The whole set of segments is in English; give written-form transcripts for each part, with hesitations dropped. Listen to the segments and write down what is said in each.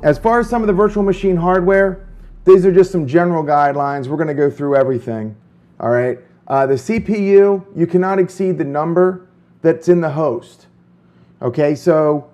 As far as some of the virtual machine hardware, these are just some general guidelines. We're going to go through everything. All right. The CPU, you cannot exceed the number that's in the host. Okay, so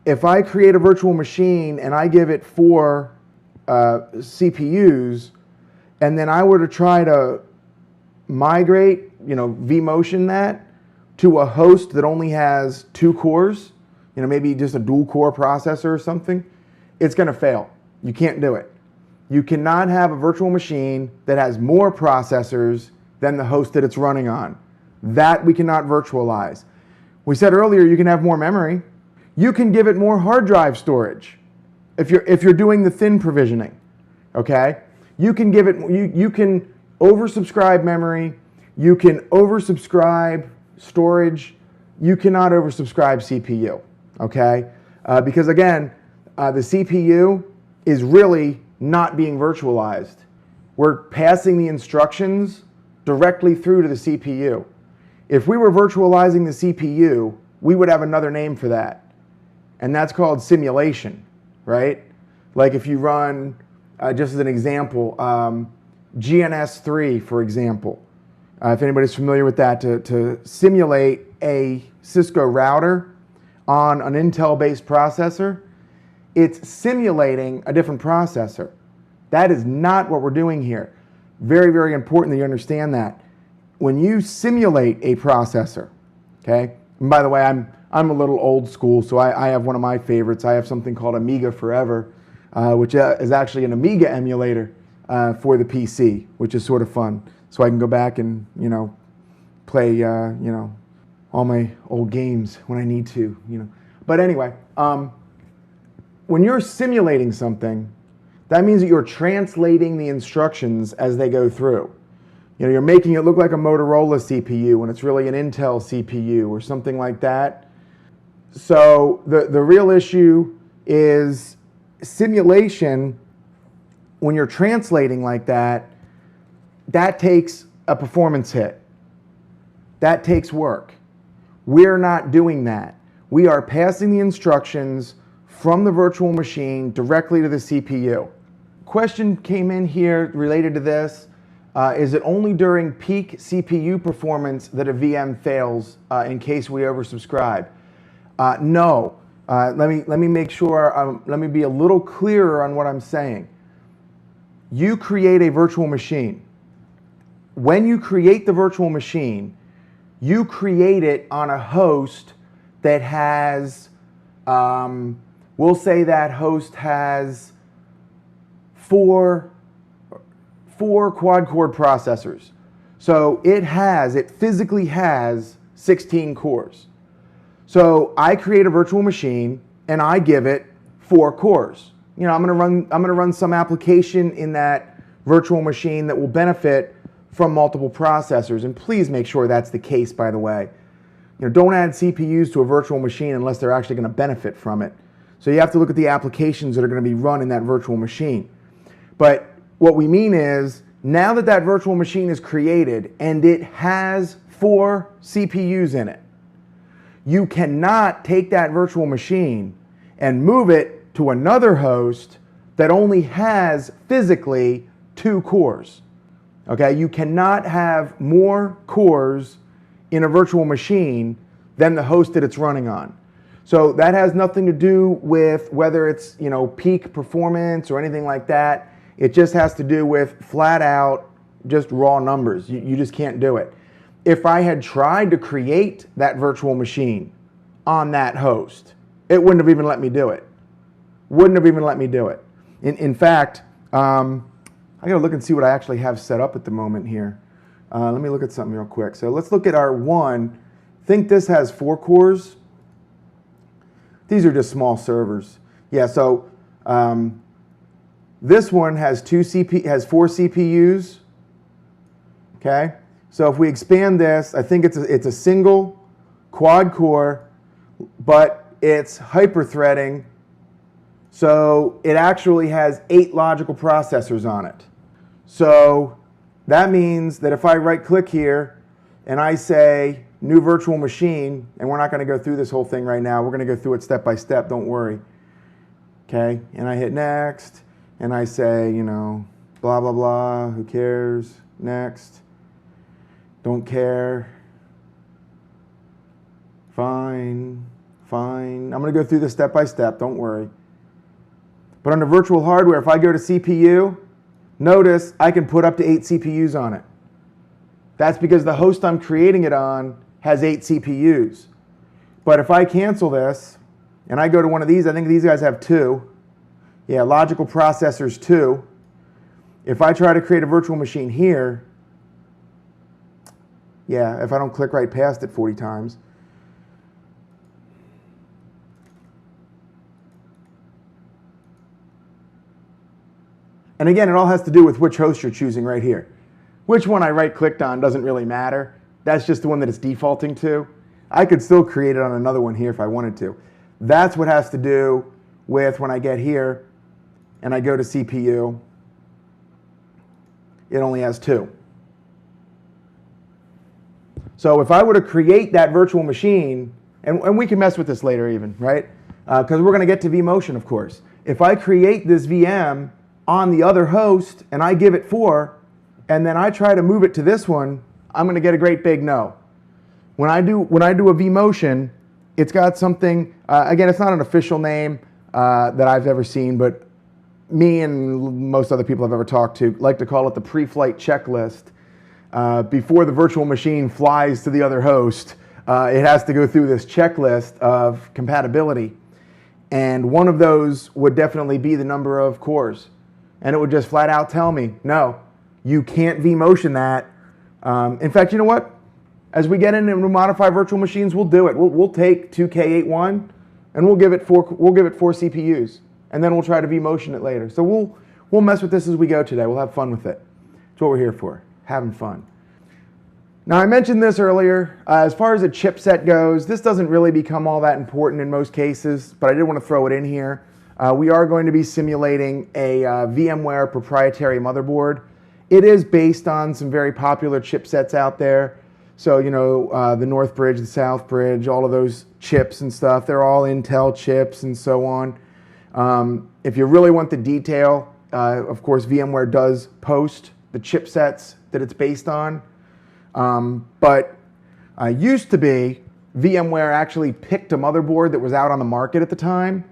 if I create a virtual machine and I give it 4 CPUs, and then I were to try to migrate, vMotion that to a host that only has 2 cores, maybe just a dual core processor or something, it's going to fail. You can't do it. You cannot have a virtual machine that has more processors than the host that it's running on. That we cannot virtualize. We said earlier you can have more memory. You can give it more hard drive storage if you're doing the thin provisioning. Okay? You can give it you can oversubscribe memory, you can oversubscribe storage, you cannot oversubscribe CPU. Okay? Because again, the CPU is really not being virtualized. We're passing the instructions directly through to the CPU. If we were virtualizing the CPU, we would have another name for that. And that's called simulation, right? Like if you run, just as an example, GNS3, for example. If anybody's familiar with that, to simulate a Cisco router on an Intel-based processor, it's simulating a different processor. That is not what we're doing here. Very, very important that you understand that. When you simulate a processor, okay, and by the way, I'm a little old school, so I have one of my favorites. I have something called Amiga Forever, which is actually an Amiga emulator for the PC, which is sort of fun. So I can go back and, play, all my old games when I need to, But anyway, when you're simulating something, that means that you're translating the instructions as they go through. You're making it look like a Motorola CPU when it's really an Intel CPU or something like that. So the real issue is simulation. When you're translating like that, that takes a performance hit. That takes work. We're not doing that. We are passing the instructions from the virtual machine directly to the CPU. Question came in here related to this. Is it only during peak CPU performance that a VM fails in case we oversubscribe? No. Let me make sure, let me be a little clearer on what I'm saying. You create a virtual machine. When you create the virtual machine, you create it on a host that has, we'll say that host has 4 quad-core processors. So it physically has 16 cores. So I create a virtual machine and I give it 4 cores. I'm going to run some application in that virtual machine that will benefit from multiple processors. And please make sure that's the case, by the way. Don't add CPUs to a virtual machine unless they're actually going to benefit from it. So you have to look at the applications that are going to be run in that virtual machine. But what we mean is, now that that virtual machine is created and it has 4 CPUs in it, you cannot take that virtual machine and move it to another host that only has physically 2 cores. Okay, you cannot have more cores in a virtual machine than the host that it's running on. So that has nothing to do with whether it's, peak performance or anything like that. It just has to do with flat out just raw numbers. You just can't do it. If I had tried to create that virtual machine on that host, it wouldn't have even let me do it. In fact, I gotta look and see what I actually have set up at the moment here. Let me look at something real quick. So let's look at our one. Think this has 4 cores. These are just small servers. Yeah, so this one has 4 CPUs. Okay, so if we expand this, I think it's a single quad core, but it's hyper-threading. So it actually has 8 logical processors on it. So that means that if I right-click here and I say new virtual machine, and we're not going to go through this whole thing right now. We're going to go through it step by step, don't worry. Okay, and I hit next, and I say, you know, blah, blah, blah, who cares, next, don't care, fine, fine. I'm going to go through this step by step, don't worry. But under virtual hardware, if I go to CPU, notice I can put up to 8 CPUs on it. That's because the host I'm creating it on has 8 CPUs. But if I cancel this, and I go to one of these, I think these guys have 2. Yeah, logical processors 2. If I try to create a virtual machine here, yeah, if I don't click right past it 40 times, and again, it all has to do with which host you're choosing right here. Which one I right-clicked on doesn't really matter. That's just the one that it's defaulting to. I could still create it on another one here if I wanted to. That's what has to do with when I get here and I go to CPU, it only has 2. So if I were to create that virtual machine, and we can mess with this later even, right? Because we're going to get to vMotion, of course. If I create this VM on the other host and I give it 4, and then I try to move it to this one, I'm going to get a great big no. When I do a vMotion, it's got something, again, it's not an official name that I've ever seen, but me and most other people I've ever talked to like to call it the pre-flight checklist. Before the virtual machine flies to the other host, it has to go through this checklist of compatibility. And one of those would definitely be the number of cores. And it would just flat out tell me, no, you can't vMotion that. In fact, you know what? As we get into modify virtual machines, we'll do it. We'll take 2K81 and we'll give it 4 CPUs, and then we'll try to vMotion it later. So we'll mess with this as we go today. We'll have fun with it. That's what we're here for, having fun. Now I mentioned this earlier. As far as a chipset goes, this doesn't really become all that important in most cases, but I did want to throw it in here. We are going to be simulating a VMware proprietary motherboard. It is based on some very popular chipsets out there. So, you know, the North Bridge, the South Bridge, all of those chips and stuff, they're all Intel chips and so on. If you really want the detail, of course, VMware does post the chipsets that it's based on. But used to be, VMware actually picked a motherboard that was out on the market at the time,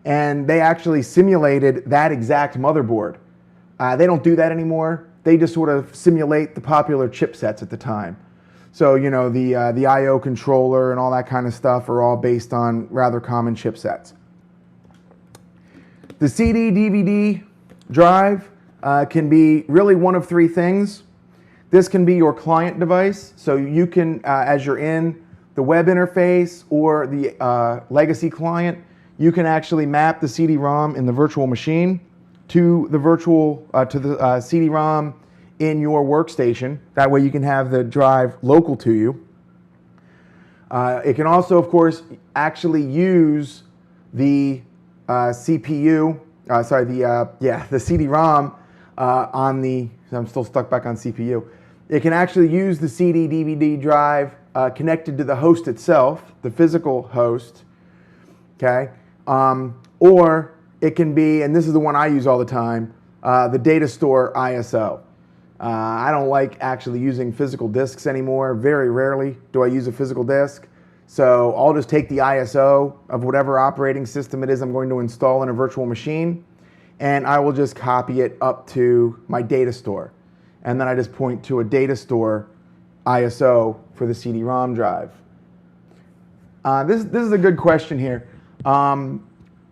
and they actually simulated that exact motherboard. They don't do that anymore. They just sort of simulate the popular chipsets at the time. So, you know, the I/O controller and all that kind of stuff are all based on rather common chipsets. The CD, DVD drive can be really one of 3 things. This can be your client device, so you can, as you're in the web interface or the legacy client, you can actually map the CD-ROM in the virtual machine to the CD-ROM in your workstation. That way you can have the drive local to you. It can also, of course, actually use the CPU, the CD-ROM on the, I'm still stuck back on CPU. It can actually use the CD, DVD drive connected to the host itself, the physical host, okay? Or it can be, and this is the one I use all the time, the data store ISO. I don't like actually using physical disks anymore. Very rarely do I use a physical disk. So I'll just take the ISO of whatever operating system it is I'm going to install in a virtual machine, and I will just copy it up to my data store. And then I just point to a data store ISO for the CD-ROM drive. This is a good question here.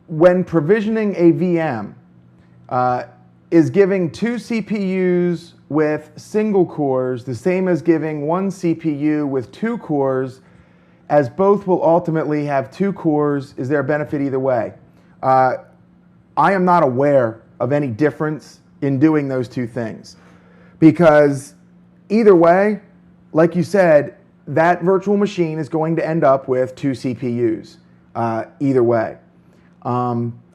When provisioning a VM, is giving 2 CPUs with single cores the same as giving 1 CPU with 2 cores, as both will ultimately have 2 cores? Is there a benefit either way? I am not aware of any difference in doing those 2 things, because either way, like you said, that virtual machine is going to end up with 2 CPUs either way.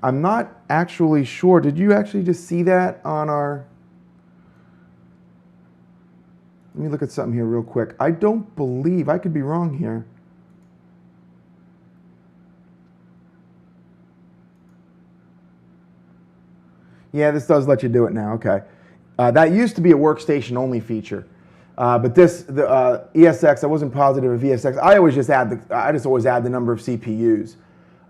I'm not actually sure. Did you actually just see that on our... Let me look at something here real quick. I don't believe, I could be wrong here. Yeah, this does let you do it now. Okay. That used to be a workstation only feature. But this, the ESX, I wasn't positive of ESX. I just always add the number of CPUs.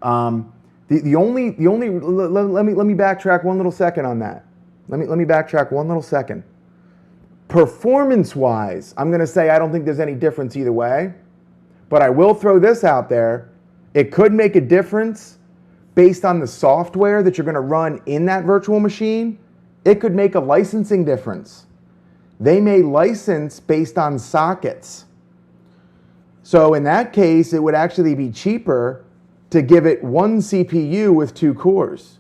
The only, let me backtrack one little second on that. Let me backtrack one little second. Performance-wise, I'm going to say I don't think there's any difference either way, but I will throw this out there. It could make a difference based on the software that you're going to run in that virtual machine. It could make a licensing difference. They may license based on sockets. So in that case, it would actually be cheaper to give it one CPU with 2 cores.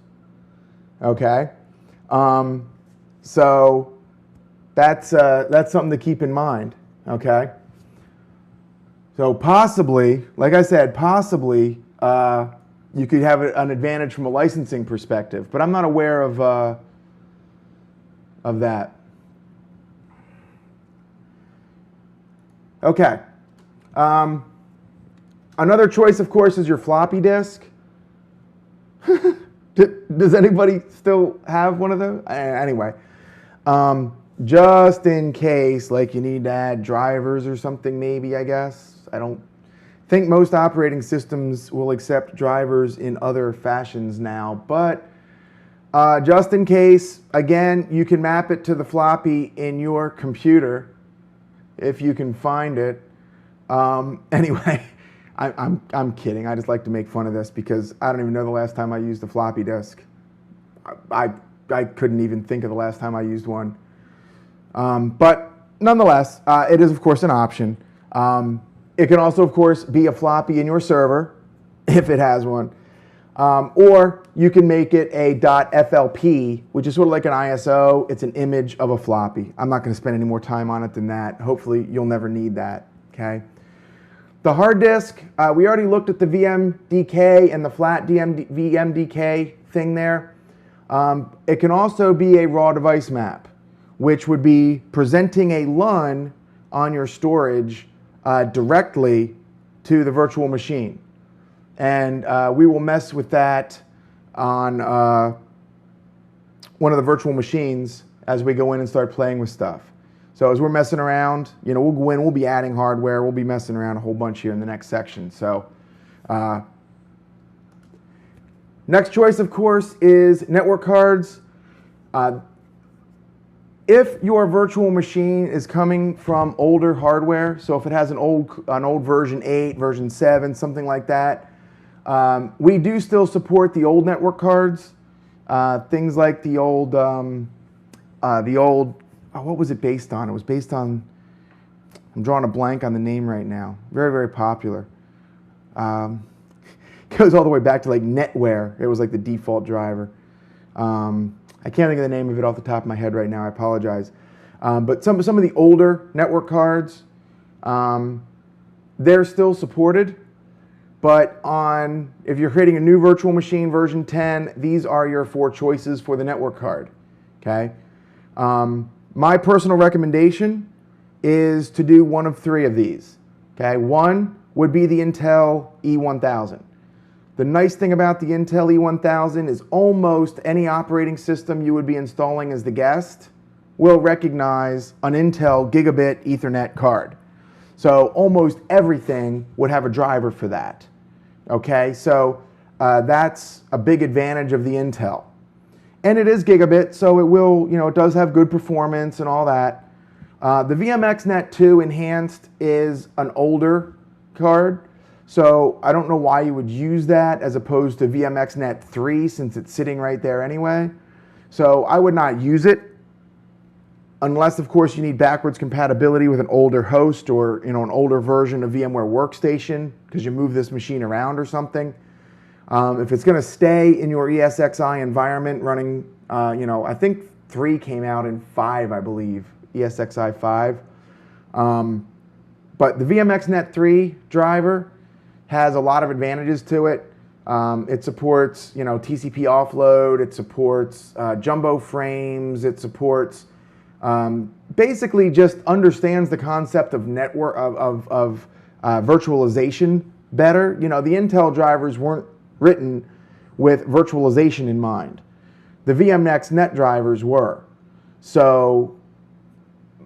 Okay? So that's something to keep in mind. Okay? So possibly, like I said, possibly you could have an advantage from a licensing perspective, but I'm not aware of that. Okay. Another choice, of course, is your floppy disk. Does anybody still have one of those? Anyway, just in case, like you need to add drivers or something, maybe, I guess. I don't think most operating systems will accept drivers in other fashions now, but just in case, again, you can map it to the floppy in your computer if you can find it. Anyway, I'm kidding. I just like to make fun of this because I don't even know the last time I used a floppy disk. I couldn't even think of the last time I used one. But nonetheless, it is, of course, an option. It can also, of course, be a floppy in your server if it has one. Or you can make it a .flp, which is sort of like an ISO. It's an image of a floppy. I'm not going to spend any more time on it than that. Hopefully, you'll never need that. Okay. The hard disk, we already looked at the VMDK and the flat VMDK thing there. It can also be a raw device map, which would be presenting a LUN on your storage directly to the virtual machine. And we will mess with that on one of the virtual machines as we go in and start playing with stuff. So as we're messing around, you know, we'll go in, we'll be adding hardware, we'll be messing around a whole bunch here in the next section. So next choice, of course, is network cards. If your virtual machine is coming from older hardware, so if it has an old version 8, version 7, something like that, we do still support the old network cards. Things like the old, what was it based on? It was based on, I'm drawing a blank on the name right now. Very, very popular. Goes all the way back to like NetWare. It was like the default driver. I can't think of the name of it off the top of my head right now. I apologize. But some of the older network cards, they're still supported. But if you're creating a new virtual machine version 10, these are your 4 choices for the network card. Okay. My personal recommendation is to do one of 3 of these. Okay. One would be the Intel E1000. The nice thing about the Intel E1000 is almost any operating system you would be installing as the guest will recognize an Intel Gigabit Ethernet card. So almost everything would have a driver for that. Okay, so that's a big advantage of the Intel. And it is gigabit, so it will, it does have good performance and all that. The VMX-Net 2 Enhanced is an older card, so I don't know why you would use that as opposed to VMX-Net 3 since it's sitting right there anyway. So I would not use it unless, of course, you need backwards compatibility with an older host or an older version of VMware Workstation because you move this machine around or something. If it's going to stay in your ESXi environment running, I think 3 came out in 5, I believe, ESXi 5. But the VMX-Net 3 driver has a lot of advantages to it. It supports, TCP offload. It supports jumbo frames. It supports Basically just understands the concept of network virtualization better. You know, the Intel drivers weren't written with virtualization in mind. The VMX Net drivers were. So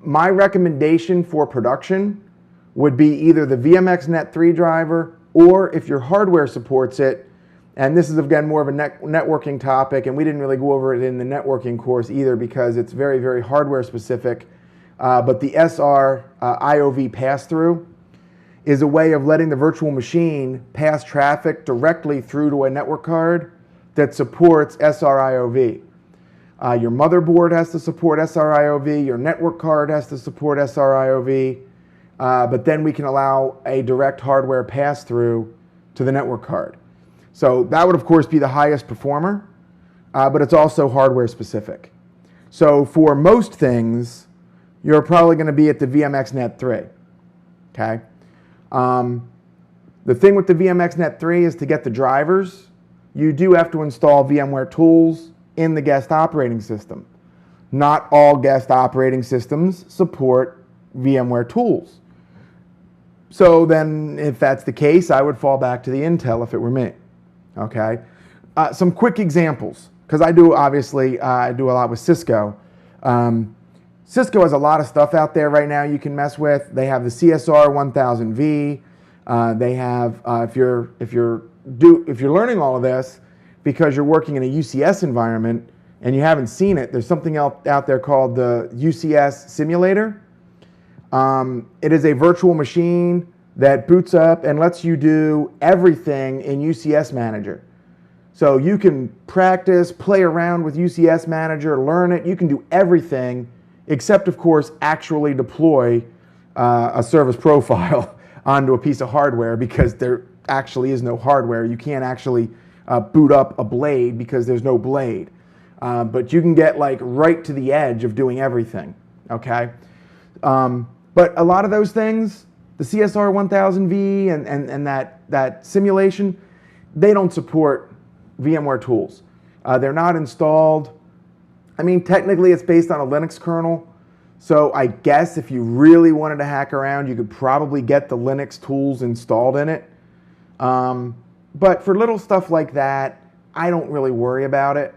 my recommendation for production would be either the VMX Net 3 driver, or if your hardware supports it, and this is again more of a networking topic, and we didn't really go over it in the networking course either because it's very, very hardware specific, but the SR IOV pass-through is a way of letting the virtual machine pass traffic directly through to a network card that supports SR-IOV. Your motherboard has to support SR-IOV, your network card has to support SR-IOV, but then we can allow a direct hardware pass-through to the network card. So that would of course be the highest performer, but it's also hardware specific. So for most things, you're probably going to be at the VMX Net 3, okay? The thing with the VMX Net 3 is to get the drivers, you do have to install VMware Tools in the guest operating system. Not all guest operating systems support VMware Tools. So then if that's the case, I would fall back to the Intel if it were me, okay? Some quick examples, because I do obviously, I do a lot with Cisco. Cisco has a lot of stuff out there right now you can mess with. They have the CSR 1000V. They have, if you're learning all of this because you're working in a UCS environment and you haven't seen it, there's something else out there called the UCS simulator. It is a virtual machine that boots up and lets you do everything in UCS Manager. So you can practice, play around with UCS Manager, learn it. You can do everything except, of course, actually deploy a service profile onto a piece of hardware because there actually is no hardware. You can't actually boot up a blade because there's no blade. But you can get like right to the edge of doing everything, okay? But a lot of those things, the CSR 1000V and that simulation, they don't support VMware Tools. They're not installed. I mean, technically it's based on a Linux kernel. So I guess if you really wanted to hack around, you could probably get the Linux tools installed in it. But for little stuff like that, I don't really worry about it.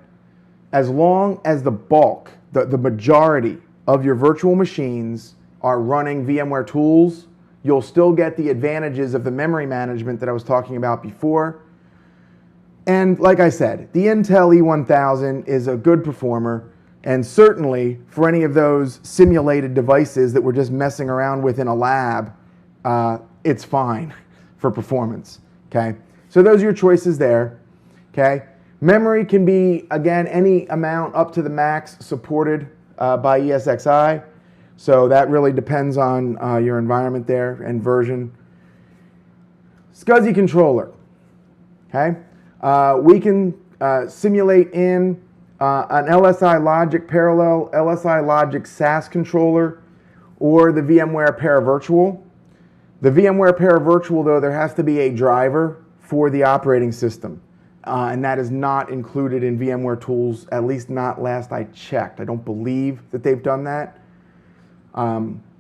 As long as the bulk, the majority of your virtual machines are running VMware Tools, you'll still get the advantages of the memory management that I was talking about before. And like I said, the Intel E1000 is a good performer, and certainly for any of those simulated devices that we're just messing around with in a lab, it's fine for performance, okay? So those are your choices there, okay? Memory can be, again, any amount up to the max supported by ESXi. So that really depends on your environment there and version. SCSI controller, okay? We can simulate in an LSI Logic parallel, LSI Logic SAS controller, or the VMware Paravirtual. The VMware Paravirtual, though, there has to be a driver for the operating system. And that is not included in VMware Tools, at least not last I checked. I don't believe that they've done that.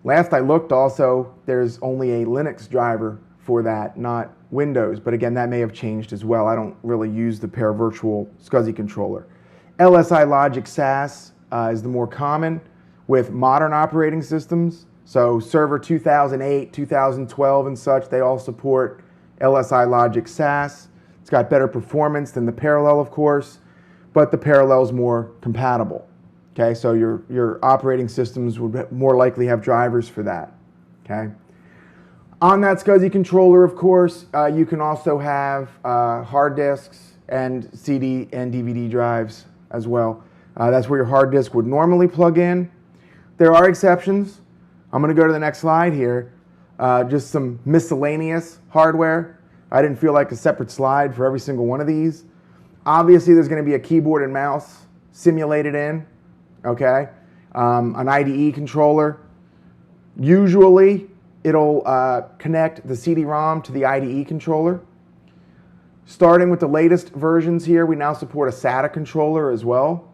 Last I looked also, there's only a Linux driver for that, not Windows. But again, that may have changed as well. I don't really use the Paravirtual SCSI controller. LSI Logic SAS is the more common with modern operating systems. So Server 2008, 2012 and such, they all support LSI Logic SAS. It's got better performance than the Parallel, of course, but the Parallel is more compatible. Okay, so your operating systems would more likely have drivers for that. Okay. On that SCSI controller, of course, you can also have hard disks and CD and DVD drives as well. That's where your hard disk would normally plug in. There are exceptions. I'm going to go to the next slide here. Just some miscellaneous hardware. I didn't feel like a separate slide for every single one of these. Obviously, there's going to be a keyboard and mouse simulated in, okay? An IDE controller. Usually, it'll connect the CD-ROM to the IDE controller. Starting with the latest versions here, we now support a SATA controller as well.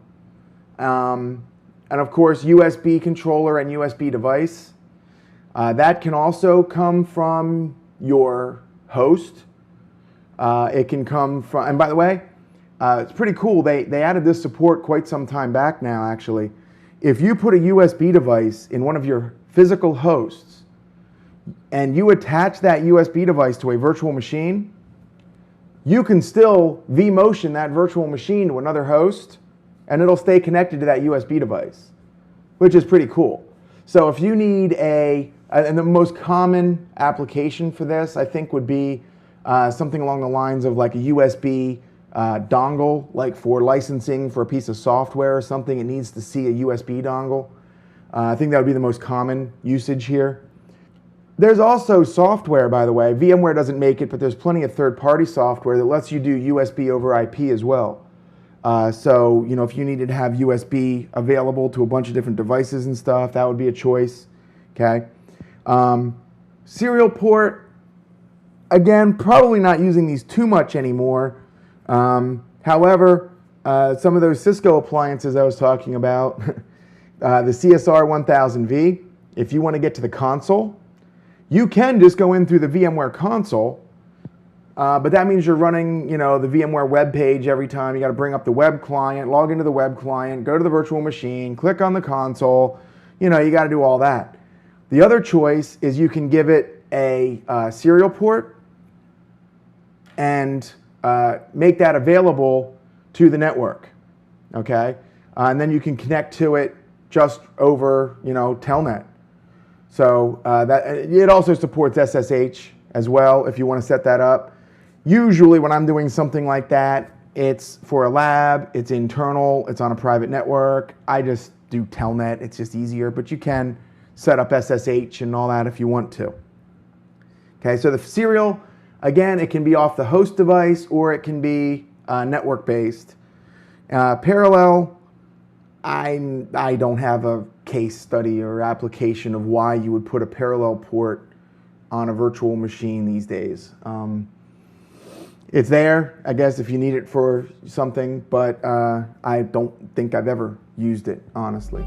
And of course, USB controller and USB device. That can also come from your host. It can come from, and by the way, it's pretty cool. They added this support quite some time back now, actually. If you put a USB device in one of your physical hosts and you attach that USB device to a virtual machine, you can still vMotion that virtual machine to another host and it'll stay connected to that USB device, which is pretty cool. So if you need and the most common application for this, I think, would be something along the lines of like a USB dongle, like for licensing for a piece of software or something. It needs to see a USB dongle. I think that would be the most common usage here. There's also software, by the way. VMware doesn't make it, but there's plenty of third-party software that lets you do USB over IP as well. So, you know, if you needed to have USB available to a bunch of different devices and stuff, that would be a choice. Okay. Serial port, again, probably not using these too much anymore. However, some of those Cisco appliances I was talking about, the CSR 1000V, if you want to get to the console, you can just go in through the VMware console, but that means you're running, you know, the VMware web page every time. You got to bring up the web client, log into the web client, go to the virtual machine, click on the console. You know, you got to do all that. The other choice is you can give it a serial port and make that available to the network, okay? And then you can connect to it just over, you know, Telnet. So it also supports SSH as well if you want to set that up. Usually when I'm doing something like that, it's for a lab, it's internal, it's on a private network. I just do Telnet, it's just easier, but you can set up SSH and all that if you want to. Okay, so the serial, again, it can be off the host device or it can be network-based. Parallel, I don't have a case study or application of why you would put a parallel port on a virtual machine these days. It's there, I guess, if you need it for something, but I don't think I've ever used it, honestly.